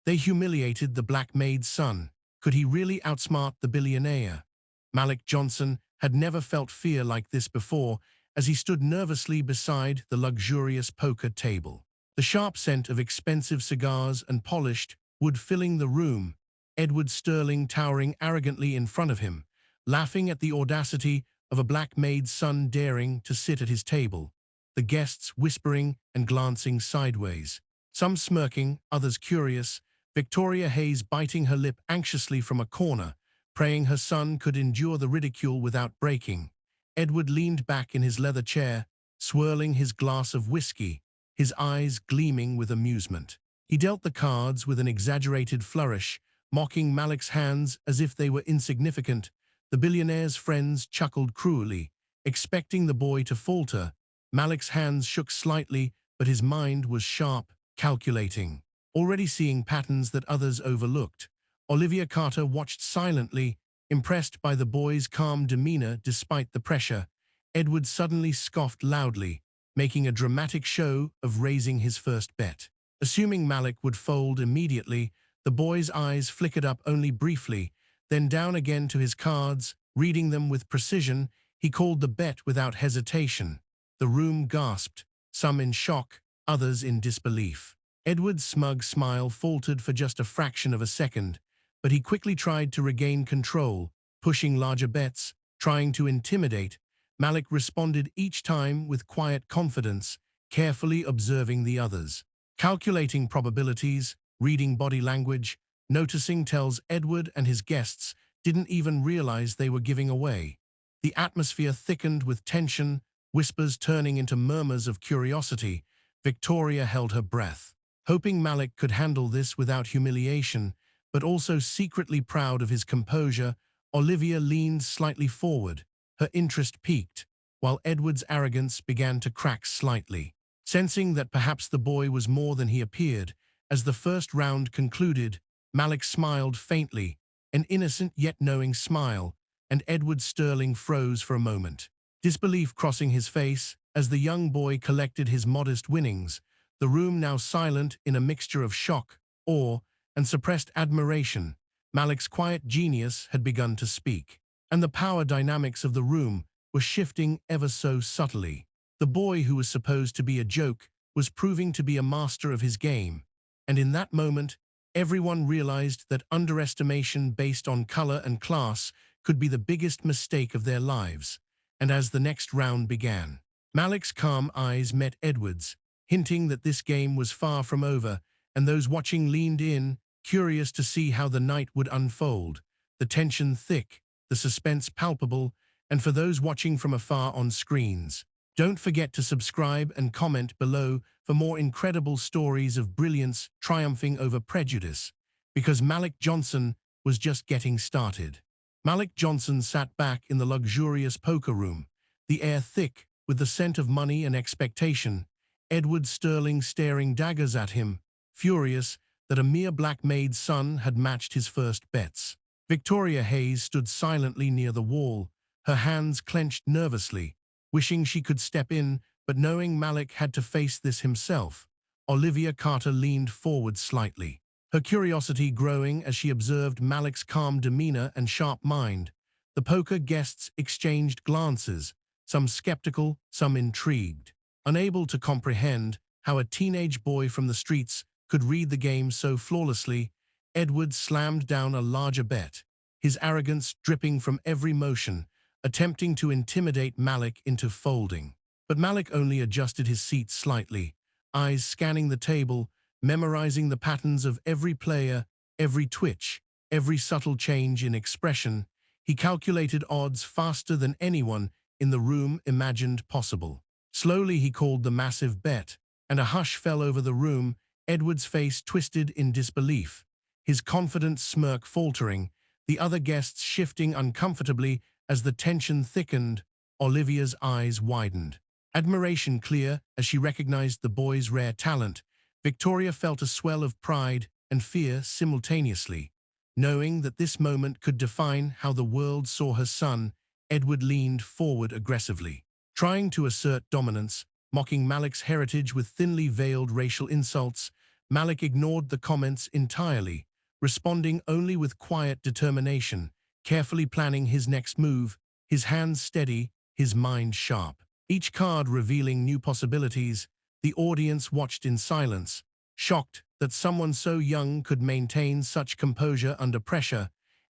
They humiliated the black maid's son. Could he really outsmart the billionaire? Malik Johnson had never felt fear like this before as he stood nervously beside the luxurious poker table. The sharp scent of expensive cigars and polished wood filling the room, Edward Sterling towering arrogantly in front of him, laughing at the audacity of a black maid's son daring to sit at his table, the guests whispering and glancing sideways, some smirking, others curious, Victoria Hayes biting her lip anxiously from a corner, praying her son could endure the ridicule without breaking. Edward leaned back in his leather chair, swirling his glass of whiskey, his eyes gleaming with amusement. He dealt the cards with an exaggerated flourish, mocking Malik's hands as if they were insignificant. The billionaire's friends chuckled cruelly, expecting the boy to falter. Malik's hands shook slightly, but his mind was sharp, calculating, already seeing patterns that others overlooked. Olivia Carter watched silently, impressed by the boy's calm demeanor despite the pressure. Edward suddenly scoffed loudly, making a dramatic show of raising his first bet. Assuming Malik would fold immediately, the boy's eyes flickered up only briefly, then down again to his cards, reading them with precision. He called the bet without hesitation. The room gasped, some in shock, others in disbelief. Edward's smug smile faltered for just a fraction of a second, but he quickly tried to regain control, pushing larger bets, trying to intimidate. Malik responded each time with quiet confidence, carefully observing the others. Calculating probabilities, reading body language, noticing tells Edward and his guests didn't even realize they were giving away. The atmosphere thickened with tension, whispers turning into murmurs of curiosity. Victoria held her breath, hoping Malik could handle this without humiliation, but also secretly proud of his composure. Olivia leaned slightly forward, her interest piqued, while Edward's arrogance began to crack slightly. Sensing that perhaps the boy was more than he appeared, as the first round concluded, Malik smiled faintly, an innocent yet knowing smile, and Edward Sterling froze for a moment, disbelief crossing his face as the young boy collected his modest winnings, the room now silent in a mixture of shock, awe, and suppressed admiration. Malik's quiet genius had begun to speak, and the power dynamics of the room were shifting ever so subtly. The boy who was supposed to be a joke was proving to be a master of his game, and in that moment, everyone realized that underestimation based on color and class could be the biggest mistake of their lives. And as the next round began, Malik's calm eyes met Edward's, hinting that this game was far from over, and those watching leaned in, curious to see how the night would unfold, the tension thick, the suspense palpable, and for those watching from afar on screens, don't forget to subscribe and comment below for more incredible stories of brilliance triumphing over prejudice, because Malik Johnson was just getting started. Malik Johnson sat back in the luxurious poker room, the air thick with the scent of money and expectation, Edward Sterling staring daggers at him, furious that a mere black maid's son had matched his first bets. Victoria Hayes stood silently near the wall, her hands clenched nervously, wishing she could step in, but knowing Malik had to face this himself. Olivia Carter leaned forward slightly, her curiosity growing as she observed Malik's calm demeanor and sharp mind. The poker guests exchanged glances, some skeptical, some intrigued. Unable to comprehend how a teenage boy from the streets could read the game so flawlessly, Edward slammed down a larger bet, his arrogance dripping from every motion, attempting to intimidate Malik into folding. But Malik only adjusted his seat slightly, eyes scanning the table, memorizing the patterns of every player, every twitch, every subtle change in expression. He calculated odds faster than anyone in the room imagined possible. Slowly he called the massive bet, and a hush fell over the room. Edward's face twisted in disbelief, his confident smirk faltering, the other guests shifting uncomfortably as the tension thickened. Olivia's eyes widened, admiration clear as she recognized the boy's rare talent. Victoria felt a swell of pride and fear simultaneously. Knowing that this moment could define how the world saw her son, Edward leaned forward aggressively, trying to assert dominance, mocking Malik's heritage with thinly veiled racial insults. Malik ignored the comments entirely, responding only with quiet determination, carefully planning his next move, his hands steady, his mind sharp. Each card revealing new possibilities, the audience watched in silence, shocked that someone so young could maintain such composure under pressure.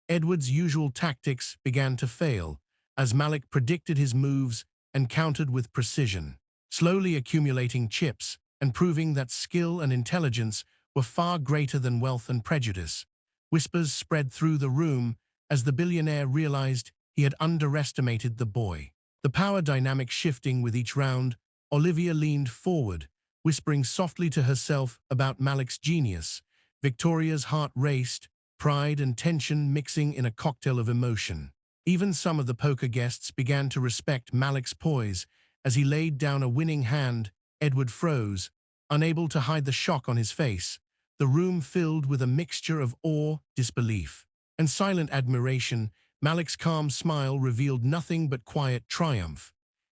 Edward's usual tactics began to fail, as Malik predicted his moves and countered with precision, slowly accumulating chips and proving that skill and intelligence were far greater than wealth and prejudice. Whispers spread through the room as the billionaire realized he had underestimated the boy. The power dynamic shifting with each round, Olivia leaned forward, whispering softly to herself about Malik's genius. Victoria's heart raced, pride and tension mixing in a cocktail of emotion. Even some of the poker guests began to respect Malik's poise. As he laid down a winning hand, Edward froze, unable to hide the shock on his face. The room filled with a mixture of awe, disbelief, and silent admiration. Malik's calm smile revealed nothing but quiet triumph.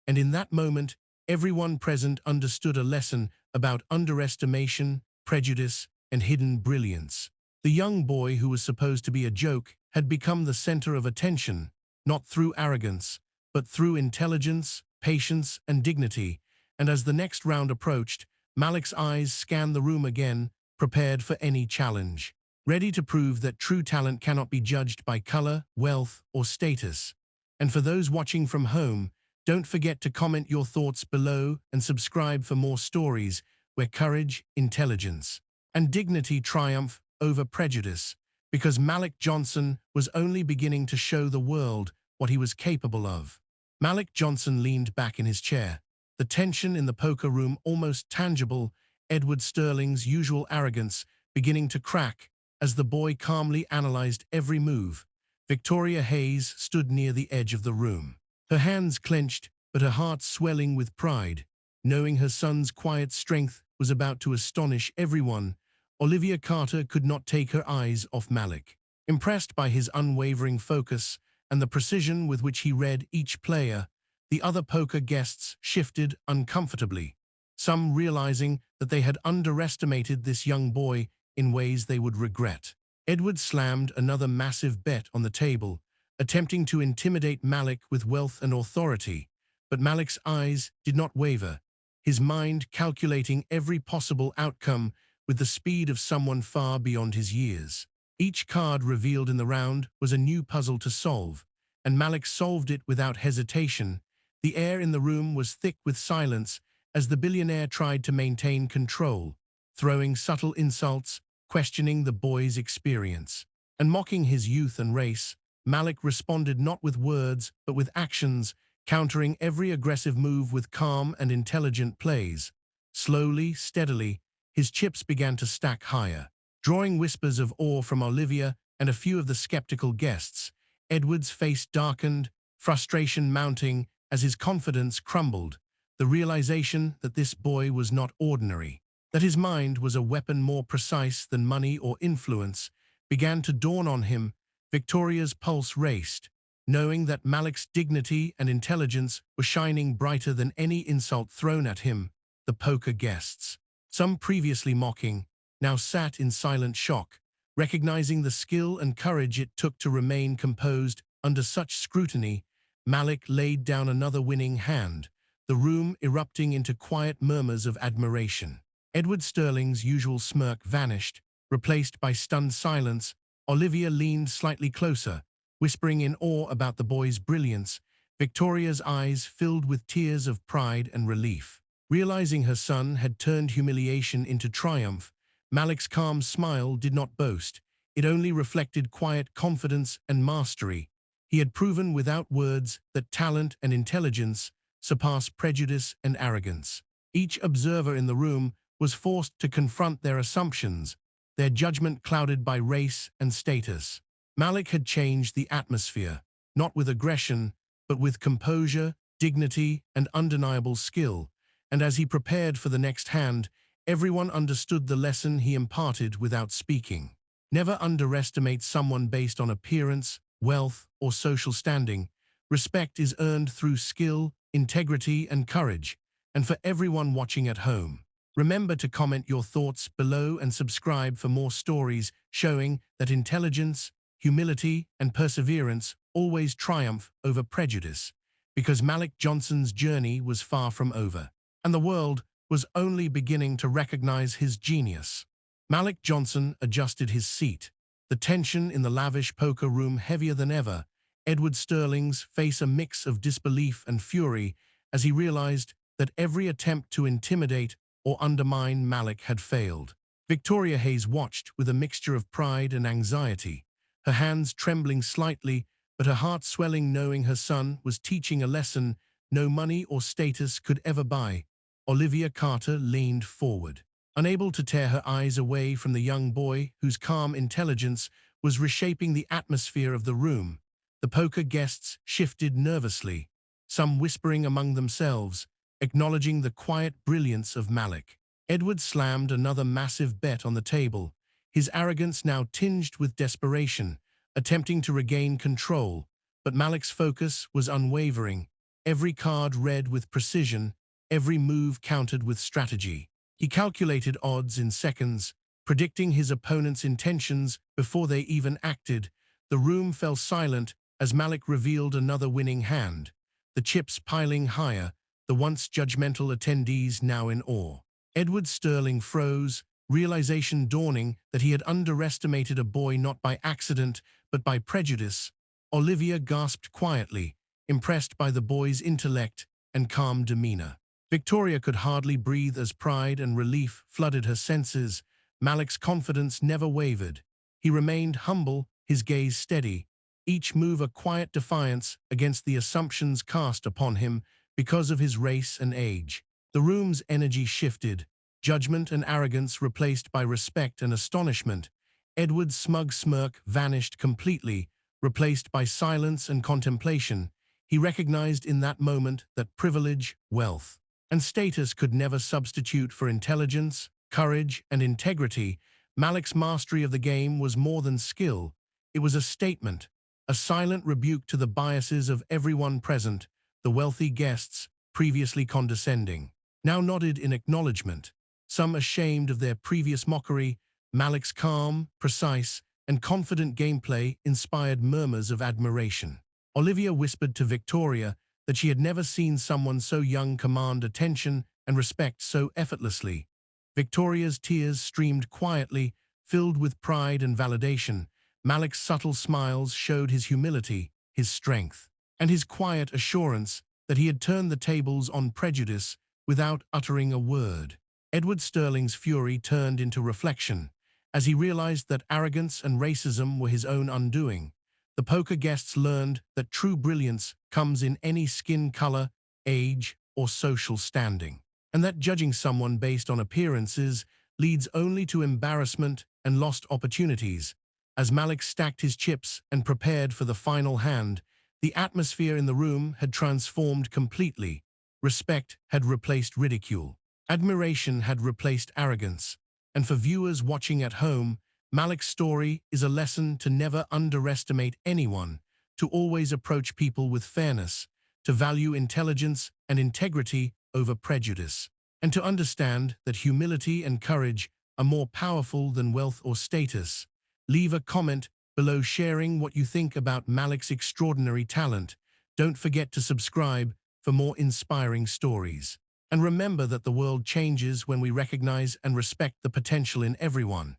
And in that moment, everyone present understood a lesson about underestimation, prejudice, and hidden brilliance. The young boy who was supposed to be a joke had become the center of attention, not through arrogance, but through intelligence, patience, and dignity. And as the next round approached, Malik's eyes scanned the room again, prepared for any challenge, ready to prove that true talent cannot be judged by color, wealth, or status. And for those watching from home, don't forget to comment your thoughts below and subscribe for more stories where courage, intelligence, and dignity triumph over prejudice, because Malik Johnson was only beginning to show the world what he was capable of. Malik Johnson leaned back in his chair, the tension in the poker room almost tangible, Edward Sterling's usual arrogance beginning to crack as the boy calmly analyzed every move. Victoria Hayes stood near the edge of the room, her hands clenched but her heart swelling with pride, knowing her son's quiet strength was about to astonish everyone. Olivia Carter could not take her eyes off Malik, impressed by his unwavering focus and the precision with which he read each player. The other poker guests shifted uncomfortably, some realizing that they had underestimated this young boy in ways they would regret. Edward slammed another massive bet on the table, attempting to intimidate Malik with wealth and authority. But Malik's eyes did not waver, his mind calculating every possible outcome with the speed of someone far beyond his years. Each card revealed in the round was a new puzzle to solve, and Malik solved it without hesitation. The air in the room was thick with silence as the billionaire tried to maintain control, throwing subtle insults, questioning the boy's experience, and mocking his youth and race. Malik responded not with words but with actions, countering every aggressive move with calm and intelligent plays. Slowly, steadily, his chips began to stack higher, drawing whispers of awe from Olivia and a few of the skeptical guests. Edward's face darkened, frustration mounting as his confidence crumbled. The realization that this boy was not ordinary, that his mind was a weapon more precise than money or influence, began to dawn on him. Victoria's pulse raced, knowing that Malik's dignity and intelligence were shining brighter than any insult thrown at him. The poker guests, some previously mocking, now sat in silent shock, recognizing the skill and courage it took to remain composed under such scrutiny. Malik laid down another winning hand, the room erupting into quiet murmurs of admiration. Edward Sterling's usual smirk vanished, replaced by stunned silence. Olivia leaned slightly closer, whispering in awe about the boy's brilliance. Victoria's eyes filled with tears of pride and relief. Realizing her son had turned humiliation into triumph, Malik's calm smile did not boast. It only reflected quiet confidence and mastery. He had proven without words that talent and intelligence surpass prejudice and arrogance. Each observer in the room was forced to confront their assumptions, their judgment clouded by race and status. Malik had changed the atmosphere, not with aggression, but with composure, dignity, and undeniable skill. And as he prepared for the next hand, everyone understood the lesson he imparted without speaking. Never underestimate someone based on appearance, wealth, or social standing. Respect is earned through skill, integrity, and courage. And for everyone watching at home, Remember to comment your thoughts below and subscribe for more stories showing that intelligence, humility, and perseverance always triumph over prejudice, because Malik Johnson's journey was far from over, and the world was only beginning to recognize his genius. Malik Johnson adjusted his seat, the tension in the lavish poker room heavier than ever. Edward Sterling's face a mix of disbelief and fury as he realized that every attempt to intimidate or undermine Malik had failed. Victoria Hayes watched with a mixture of pride and anxiety, her hands trembling slightly, but her heart swelling knowing her son was teaching a lesson no money or status could ever buy. Olivia Carter leaned forward, unable to tear her eyes away from the young boy whose calm intelligence was reshaping the atmosphere of the room. The poker guests shifted nervously, some whispering among themselves, acknowledging the quiet brilliance of Malik. Edward slammed another massive bet on the table, his arrogance now tinged with desperation, attempting to regain control. But Malik's focus was unwavering, every card read with precision, every move countered with strategy. He calculated odds in seconds, predicting his opponent's intentions before they even acted. The room fell silent as Malik revealed another winning hand, the chips piling higher, the once judgmental attendees now in awe. Edward Sterling froze, realization dawning that he had underestimated a boy not by accident, but by prejudice. Olivia gasped quietly, impressed by the boy's intellect and calm demeanor. Victoria could hardly breathe as pride and relief flooded her senses. Malik's confidence never wavered. He remained humble, his gaze steady, each move a quiet defiance against the assumptions cast upon him because of his race and age. The room's energy shifted, judgment and arrogance replaced by respect and astonishment. Edward's smug smirk vanished completely, replaced by silence and contemplation. He recognized in that moment that privilege, wealth, and status could never substitute for intelligence, courage, and integrity. Malik's mastery of the game was more than skill. It was a statement, a silent rebuke to the biases of everyone present. The wealthy guests, previously condescending, now nodded in acknowledgement, some ashamed of their previous mockery. Malik's calm, precise, and confident gameplay inspired murmurs of admiration. Olivia whispered to Victoria that she had never seen someone so young command attention and respect so effortlessly. Victoria's tears streamed quietly, filled with pride and validation. Malik's subtle smiles showed his humility, his strength, and his quiet assurance that he had turned the tables on prejudice without uttering a word. Edward Sterling's fury turned into reflection, as he realized that arrogance and racism were his own undoing. The poker guests learned that true brilliance comes in any skin color, age, or social standing, and that judging someone based on appearances leads only to embarrassment and lost opportunities. As Malik stacked his chips and prepared for the final hand, the atmosphere in the room had transformed completely. Respect had replaced ridicule. Admiration had replaced arrogance. And for viewers watching at home, Malik's story is a lesson to never underestimate anyone, to always approach people with fairness, to value intelligence and integrity over prejudice, and to understand that humility and courage are more powerful than wealth or status. Leave a comment below sharing what you think about Malik's extraordinary talent. Don't forget to subscribe for more inspiring stories. And remember that the world changes when we recognize and respect the potential in everyone.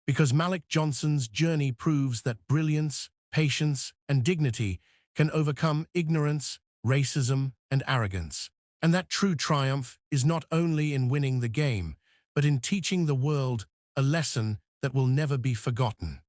Because Malik Johnson's journey proves that brilliance, patience, and dignity can overcome ignorance, racism, and arrogance. And that true triumph is not only in winning the game, but in teaching the world a lesson that will never be forgotten.